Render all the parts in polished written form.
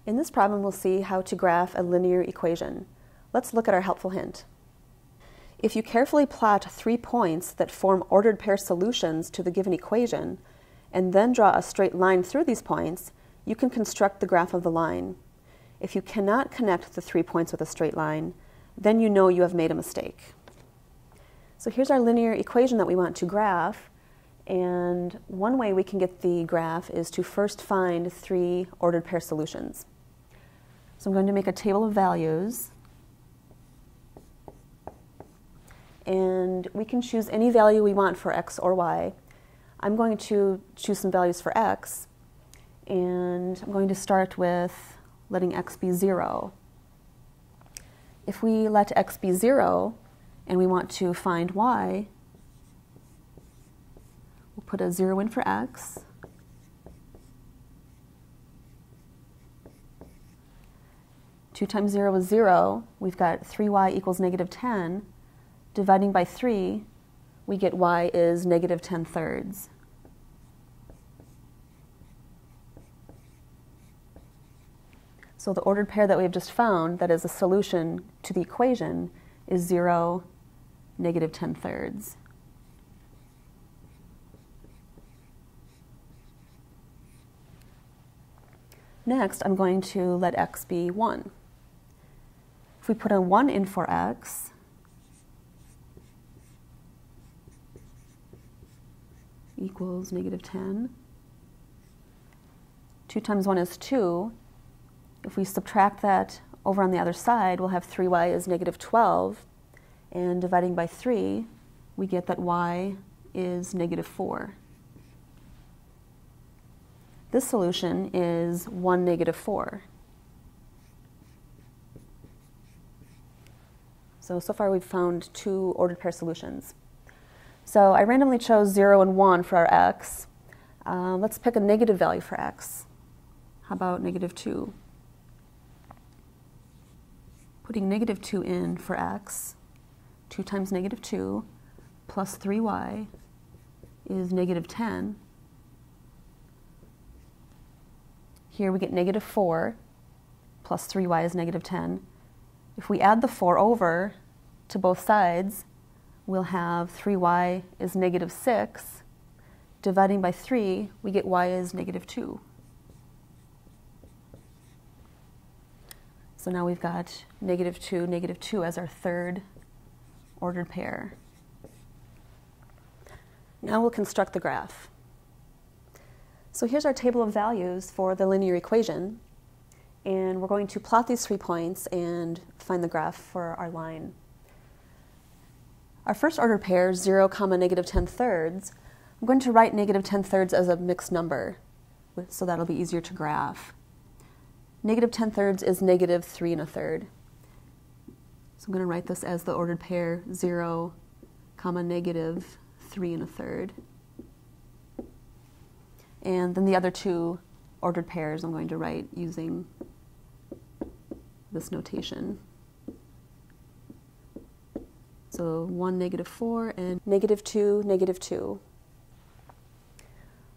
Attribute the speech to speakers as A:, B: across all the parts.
A: In this problem, we'll see how to graph a linear equation. Let's look at our helpful hint. If you carefully plot 3 points that form ordered pair solutions to the given equation, and then draw a straight line through these points, you can construct the graph of the line. If you cannot connect the 3 points with a straight line, then you know you have made a mistake. So here's our linear equation that we want to graph, and one way we can get the graph is to first find 3 ordered pair solutions. So I'm going to make a table of values, and we can choose any value we want for x or y. I'm going to choose some values for x, and I'm going to start with letting x be 0. If we let x be 0 and we want to find y, we'll put a 0 in for x. Two times 0 is 0. We've got 3y equals -10. Dividing by 3, we get y is -10/3. So the ordered pair that we've just found, that is a solution to the equation, is 0, -10/3. Next, I'm going to let x be 1. If we put a 1 in for x, equals -10. 2 times 1 is 2. If we subtract that over on the other side, we'll have 3y is -12. And dividing by 3, we get that y is -4. This solution is 1, -4. So far we've found 2 ordered pair solutions. So I randomly chose 0 and 1 for our x. Let's pick a negative value for x. How about -2? Putting -2 in for x, 2 times -2 plus 3y is -10. Here we get -4 plus 3y is -10. If we add the 4 over to both sides, we'll have 3y is -6. Dividing by 3, we get y is -2. So now we've got -2, -2 as our third ordered pair. Now we'll construct the graph. So here's our table of values for the linear equation, and we're going to plot these 3 points and find the graph for our line. Our first ordered pair, 0, -10/3, I'm going to write -10/3 as a mixed number, so that'll be easier to graph. -10/3 is -3 1/3. So I'm going to write this as the ordered pair 0, -3 1/3. And then the other 2 ordered pairs I'm going to write using this notation. So 1, -4, and -2, -2.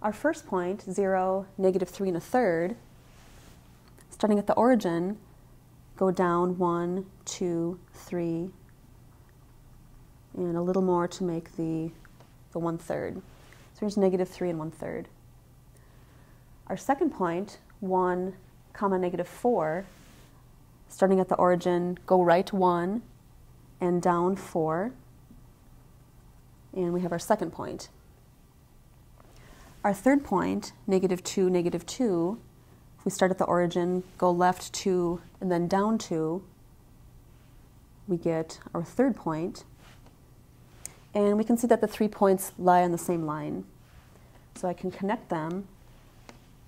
A: Our first point, 0, -3 1/3, starting at the origin, go down 1, 2, 3, and a little more to make the 1/3. So here's -3 1/3. Our second point, 1, -4, starting at the origin, go right 1 and down 4, and we have our second point. Our third point, -2, -2, if we start at the origin, go left 2 and then down 2, we get our third point. And we can see that the 3 points lie on the same line. So I can connect them,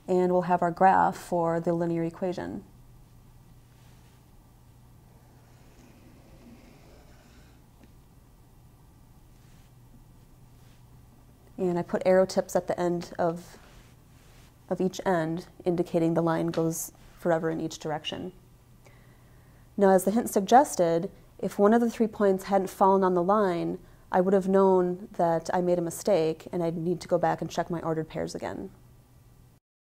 A: and we'll have our graph for the linear equation. And I put arrow tips at the end of each end, indicating the line goes forever in each direction. Now, as the hint suggested, if one of the 3 points hadn't fallen on the line, I would have known that I made a mistake, and I'd need to go back and check my ordered pairs again.